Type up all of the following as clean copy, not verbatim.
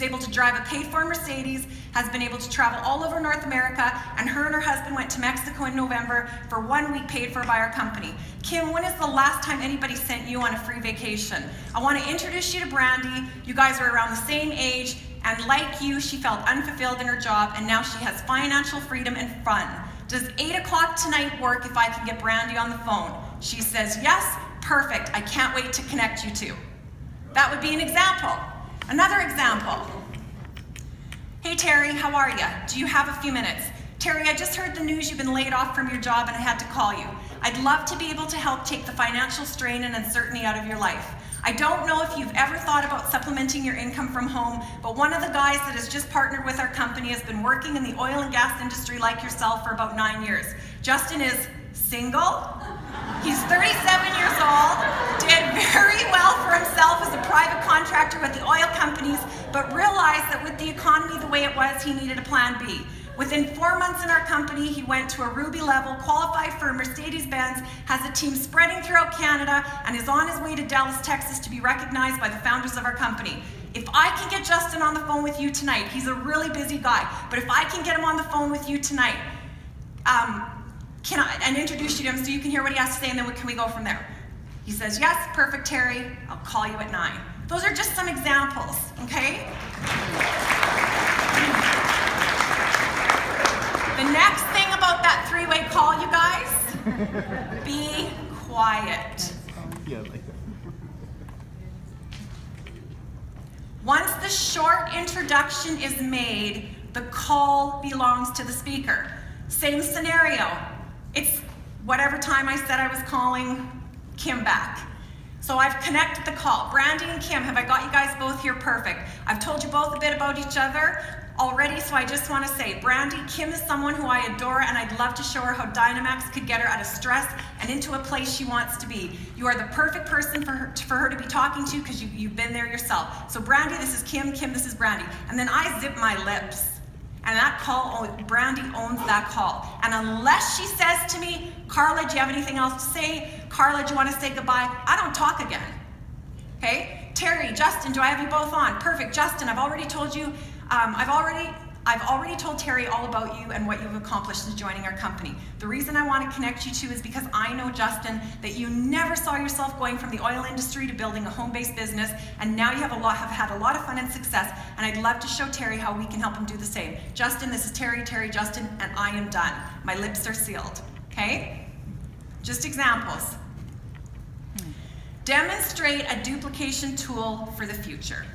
able to drive a paid-for Mercedes, has been able to travel all over North America, and her husband went to Mexico in November for 1 week paid for by our company. Kim, when is the last time anybody sent you on a free vacation? I want to introduce you to Brandy. You guys are around the same age, and like you, she felt unfulfilled in her job, and now she has financial freedom and fun. Does 8 o'clock tonight work if I can get Brandy on the phone? She says, yes, perfect. I can't wait to connect you two. That would be an example. Another example. Hey Terry, how are you? Do you have a few minutes? Terry, I just heard the news you've been laid off from your job and I had to call you. I'd love to be able to help take the financial strain and uncertainty out of your life. I don't know if you've ever thought about supplementing your income from home, but one of the guys that has just partnered with our company has been working in the oil and gas industry like yourself for about 9 years. Justin is single. He's 37 years old, did very well for himself as a private contractor with the oil companies, but realized that with the economy the way it was, he needed a plan B. Within 4 months in our company, he went to a Ruby level, qualified for a Mercedes-Benz, has a team spreading throughout Canada, and is on his way to Dallas, Texas to be recognized by the founders of our company. If I can get Justin on the phone with you tonight, he's a really busy guy, but if I can get him on the phone with you tonight, and introduce you to him so you can hear what he has to say, and then can we go from there? He says, yes, perfect, Terry. I'll call you at 9. Those are just some examples, okay? The next thing about that three-way call, you guys, be quiet. Once the short introduction is made, the call belongs to the speaker. Same scenario. It's whatever time I said I was calling Kim back. So I've connected the call. Brandy and Kim, have I got you guys both here? Perfect. I've told you both a bit about each other already, so I just want to say, Brandy, Kim is someone who I adore, and I'd love to show her how DynaMAXX could get her out of stress and into a place she wants to be. You are the perfect person for her to be talking to because you've been there yourself. So Brandy, this is Kim. Kim, this is Brandy. And then I zip my lips. And that call, Brandy owns that call. And unless she says to me, Carla, do you have anything else to say? Carla, do you want to say goodbye? I don't talk again. Okay? Terry, Justin, do I have you both on? Perfect. Justin, I've already told you, I've already told Terry all about you and what you've accomplished since joining our company. The reason I want to connect you to is because I know, Justin, that you never saw yourself going from the oil industry to building a home-based business, and now you have had a lot of fun and success, and I'd love to show Terry how we can help him do the same. Justin, this is Terry, Justin, and I am done. My lips are sealed, okay? Just examples. Demonstrate a duplication tool for the future.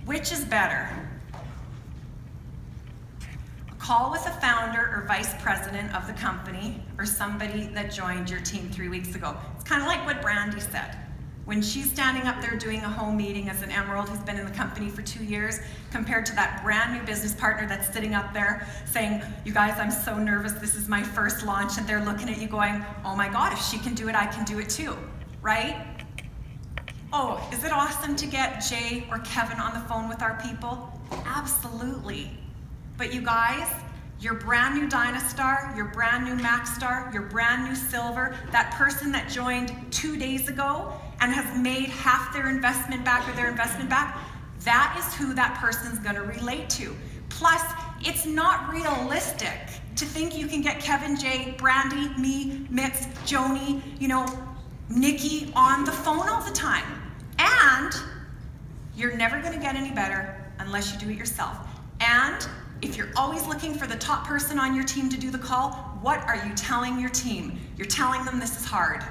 Which is better? A call with a founder or vice president of the company, or somebody that joined your team 3 weeks ago? It's kind of like what Brandy said. When she's standing up there doing a home meeting as an Emerald who's been in the company for 2 years, compared to that brand new business partner that's sitting up there saying, you guys, I'm so nervous, this is my first launch, and they're looking at you going, oh my God, if she can do it, I can do it too, right? Oh, is it awesome to get Jay or Kevin on the phone with our people? Absolutely. But you guys, your brand new DynaStar, your brand new MaxStar, your brand new Silver, that person that joined 2 days ago and has made half their investment back or their investment back, that is who that person's gonna relate to. Plus, it's not realistic to think you can get Kevin, Jay, Brandy, me, Mitz, Joni, Nikki on the phone all the time. And you're never gonna get any better unless you do it yourself. And if you're always looking for the top person on your team to do the call, what are you telling your team? You're telling them this is hard.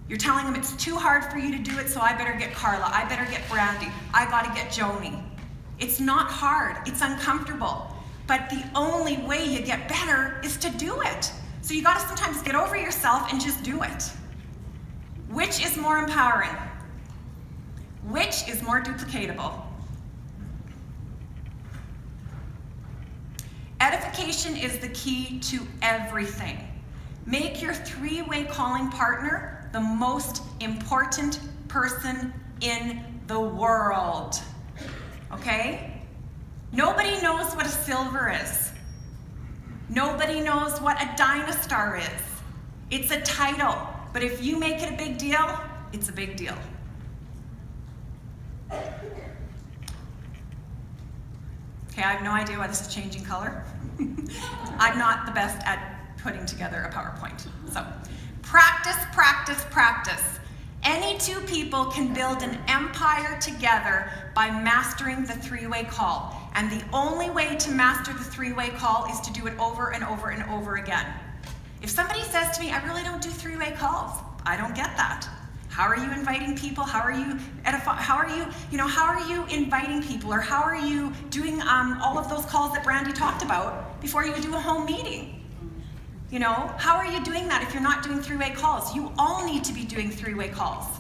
You're telling them it's too hard for you to do it, so I better get Carla, I better get Brandy, I gotta get Joni. It's not hard, it's uncomfortable. But the only way you get better is to do it. So you gotta sometimes get over yourself and just do it. Which is more empowering? Which is more duplicatable? Edification is the key to everything. Make your three-way calling partner the most important person in the world, okay? Nobody knows what a Silver is. Nobody knows what a DynaStar is. It's a title, but if you make it a big deal, it's a big deal. Okay, I have no idea why this is changing color. I'm not the best at putting together a PowerPoint. So, practice, practice, practice. Any two people can build an empire together by mastering the three-way call. And the only way to master the three-way call is to do it over and over and over again. If somebody says to me, I really don't do three-way calls, I don't get that. How are you inviting people? How are you inviting people? Or how are you doing all of those calls that Brandy talked about before you do a home meeting? You know, how are you doing that if you're not doing three-way calls? You all need to be doing three-way calls.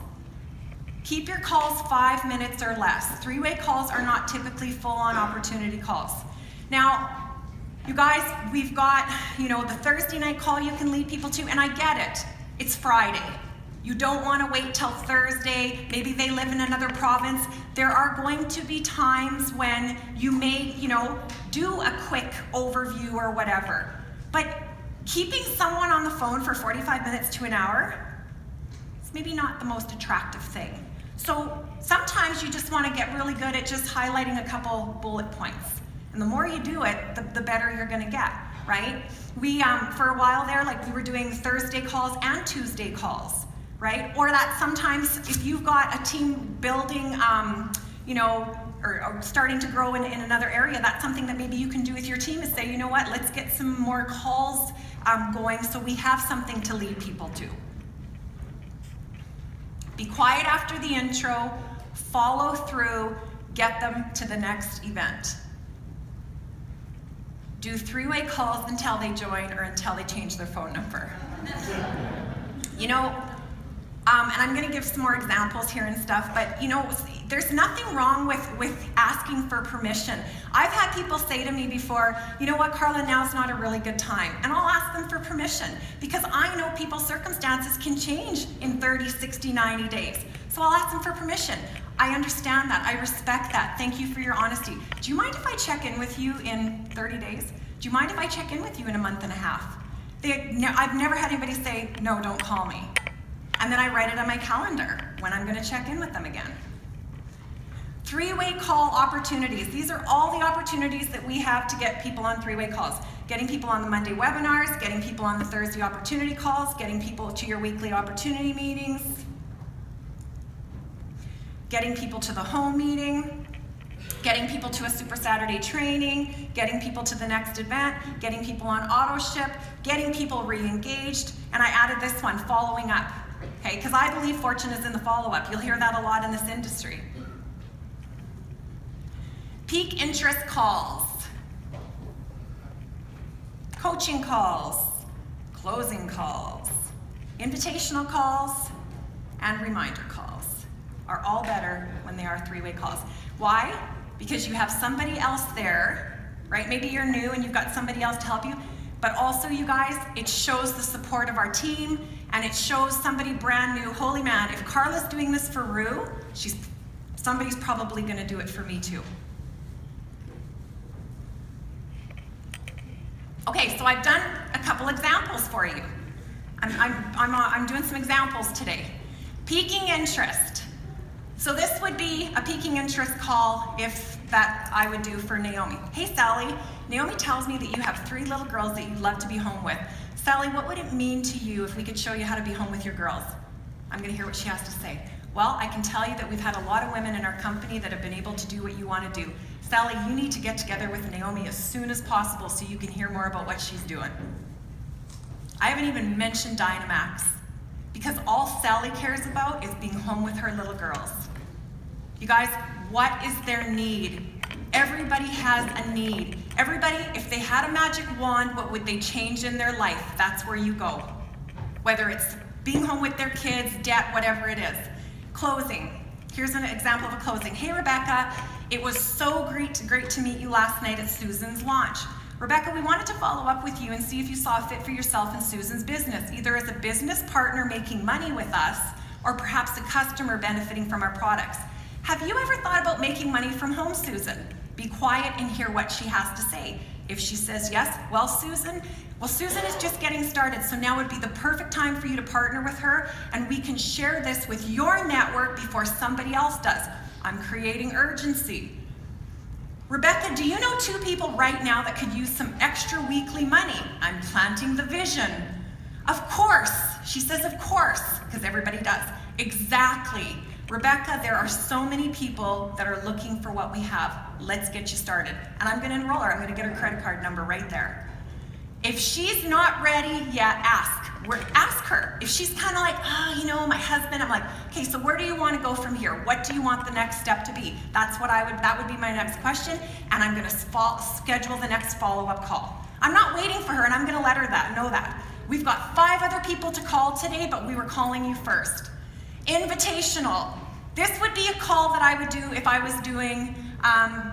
Keep your calls 5 minutes or less. Three-way calls are not typically full-on opportunity calls. Now, you guys, we've got, the Thursday night call you can lead people to, and I get it. It's Friday. You don't want to wait till Thursday. Maybe they live in another province. There are going to be times when you may, do a quick overview or whatever. But keeping someone on the phone for 45 minutes to an hour is maybe not the most attractive thing. So sometimes you just want to get really good at just highlighting a couple bullet points. And the more you do it, the better you're going to get, right? We, for a while there, we were doing Thursday calls and Tuesday calls, right? Or that sometimes if you've got a team building, or starting to grow in another area, that's something that maybe you can do with your team is say, you know what, let's get some more calls going so we have something to lead people to. Be quiet after the intro, follow through, get them to the next event. Do three-way calls until they join or until they change their phone number. And I'm going to give some more examples here and stuff, but there's nothing wrong with asking for permission. I've had people say to me before, you know what, Carla, now's not a really good time. And I'll ask them for permission because I know people's circumstances can change in 30, 60, 90 days. So I'll ask them for permission. I understand that. I respect that. Thank you for your honesty. Do you mind if I check in with you in 30 days? Do you mind if I check in with you in a month and a half? I've never had anybody say, no, don't call me. And then I write it on my calendar when I'm going to check in with them again. Three-way call opportunities. These are all the opportunities that we have to get people on three-way calls. Getting people on the Monday webinars, getting people on the Thursday opportunity calls, getting people to your weekly opportunity meetings, getting people to the home meeting, getting people to a Super Saturday training, getting people to the next event, getting people on auto ship, getting people re-engaged, and I added this one, following up. Okay, because I believe fortune is in the follow-up. You'll hear that a lot in this industry. Peak interest calls, coaching calls, closing calls, invitational calls, and reminder calls are all better when they are three-way calls. Why? Because you have somebody else there, right? Maybe you're new and you've got somebody else to help you, but also, you guys, it shows the support of our team, and it shows somebody brand new, holy man, if Carla's doing this for Rue, somebody's probably gonna do it for me too. Okay, so I've done a couple examples for you. I'm doing some examples today. Peaking interest. So this would be a peaking interest call that I would do for Naomi. Hey Sally, Naomi tells me that you have 3 little girls that you'd love to be home with. Sally, what would it mean to you if we could show you how to be home with your girls? I'm going to hear what she has to say. Well, I can tell you that we've had a lot of women in our company that have been able to do what you want to do. Sally, you need to get together with Naomi as soon as possible so you can hear more about what she's doing. I haven't even mentioned DynaMAXX because all Sally cares about is being home with her little girls. You guys, what is their need? Everybody has a need. Everybody, if they had a magic wand, what would they change in their life? That's where you go. Whether it's being home with their kids, debt, whatever it is. Closing. Here's an example of a closing. Hey, Rebecca, it was so great to meet you last night at Susan's launch. Rebecca, we wanted to follow up with you and see if you saw a fit for yourself in Susan's business, either as a business partner making money with us, or perhaps a customer benefiting from our products. Have you ever thought about making money from home, Susan? Be quiet and hear what she has to say. If she says yes, well, Susan is just getting started, so now would be the perfect time for you to partner with her, and we can share this with your network before somebody else does. I'm creating urgency. Rebecca, do you know 2 people right now that could use some extra weekly money? I'm planting the vision. Of course, she says of course, because everybody does. Exactly. Rebecca, there are so many people that are looking for what we have. Let's get you started. And I'm gonna enroll her. I'm gonna get her credit card number right there. If she's not ready yet, ask her. If she's kind of like, my husband, I'm like, okay, so where do you want to go from here? What do you want the next step to be? That would be my next question, and I'm going to schedule the next follow-up call. I'm not waiting for her, and I'm going to let her know that. We've got 5 other people to call today, but we were calling you first. Invitational. This would be a call that I would do if I was doing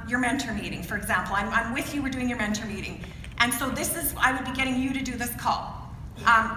your mentor meeting, for example. I'm with you, we're doing your mentor meeting. And so I would be getting you to do this call.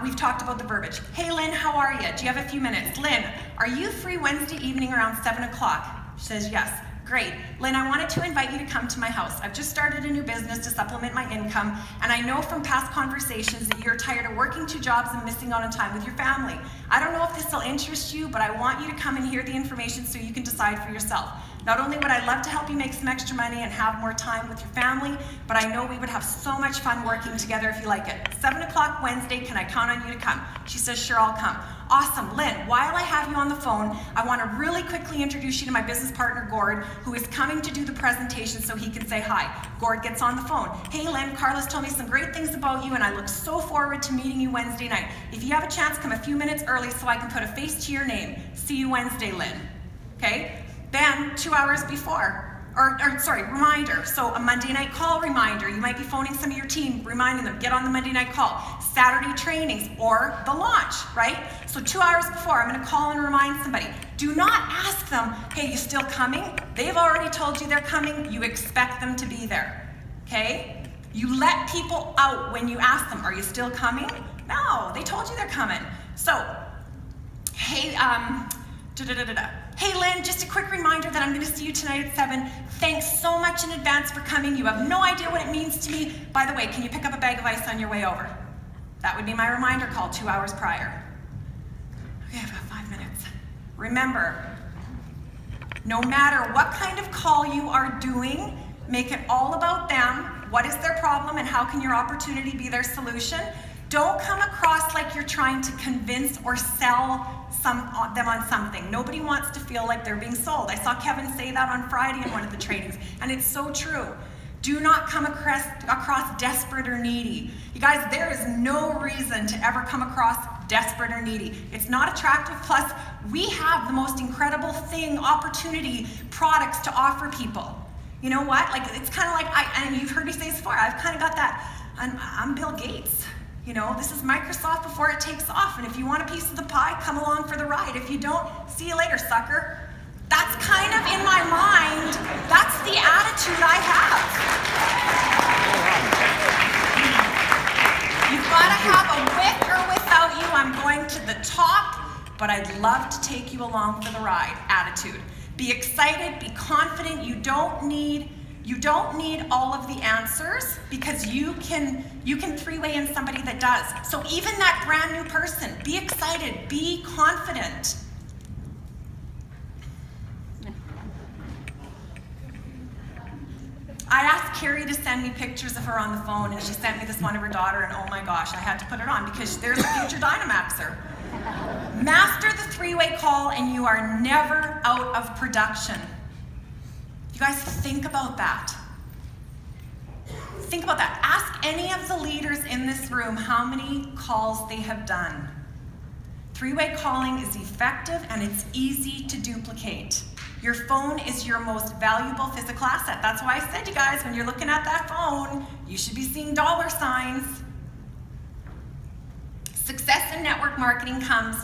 We've talked about the verbiage. Hey Lynn, how are you? Do you have a few minutes? Lynn, are you free Wednesday evening around 7 o'clock? She says yes. Great. Lynn, I wanted to invite you to come to my house. I've just started a new business to supplement my income, and I know from past conversations that you're tired of working 2 jobs and missing out on time with your family. I don't know if this will interest you, but I want you to come and hear the information so you can decide for yourself. Not only would I love to help you make some extra money and have more time with your family, but I know we would have so much fun working together if you like it. 7 o'clock Wednesday, can I count on you to come? She says, sure, I'll come. Awesome. Lynn, while I have you on the phone, I want to really quickly introduce you to my business partner, Gord, who is coming to do the presentation so he can say hi. Gord gets on the phone. Hey Lynn, Carla's told me some great things about you, and I look so forward to meeting you Wednesday night. If you have a chance, come a few minutes early so I can put a face to your name. See you Wednesday, Lynn. Okay? Then 2 hours before, reminder. So a Monday night call reminder. You might be phoning some of your team, reminding them, get on the Monday night call. Saturday trainings or the launch, right? So 2 hours before, I'm gonna call and remind somebody. Do not ask them, hey, you still coming? They've already told you they're coming. You expect them to be there, okay? You let people out when you ask them, are you still coming? No, they told you they're coming. So, hey, Hey Lynn, just a quick reminder that I'm going to see you tonight at 7. Thanks so much in advance for coming. You have no idea what it means to me. By the way, can you pick up a bag of ice on your way over? That would be my reminder call 2 hours prior. Okay, I've got 5 minutes. Remember, no matter what kind of call you are doing, make it all about them. What is their problem and how can your opportunity be their solution? Don't come across like you're trying to convince or sell them on something. Nobody wants to feel like they're being sold. I saw Kevin say that on Friday in one of the trainings, and it's so true. Do not come across desperate or needy. You guys, there is no reason to ever come across desperate or needy. It's not attractive. Plus, we have the most incredible opportunity, products to offer people. You know what? Like, it's kind of like, and you've heard me say this before, I've kind of got that, I'm Bill Gates. You know, this is Microsoft before it takes off, and if you want a piece of the pie, come along for the ride. If you don't, see you later, sucker. That's kind of in my mind, that's the attitude I have. You've got to have a with or without you, I'm going to the top, but I'd love to take you along for the ride attitude. Be excited, be confident. You don't need all of the answers because you can 3-way in somebody that does. So even that brand new person, be excited, be confident. I asked Carrie to send me pictures of her on the phone, and she sent me this one of her daughter, and oh my gosh, I had to put it on because there's a future DynaMAXXer. Master the 3-way call and you are never out of production. You guys think about that. Think about that. Ask any of the leaders in this room how many calls they have done. 3-way calling is effective and it's easy to duplicate. Your phone is your most valuable physical asset. That's why I said, you guys, when you're looking at that phone, you should be seeing dollar signs. Success in network marketing comes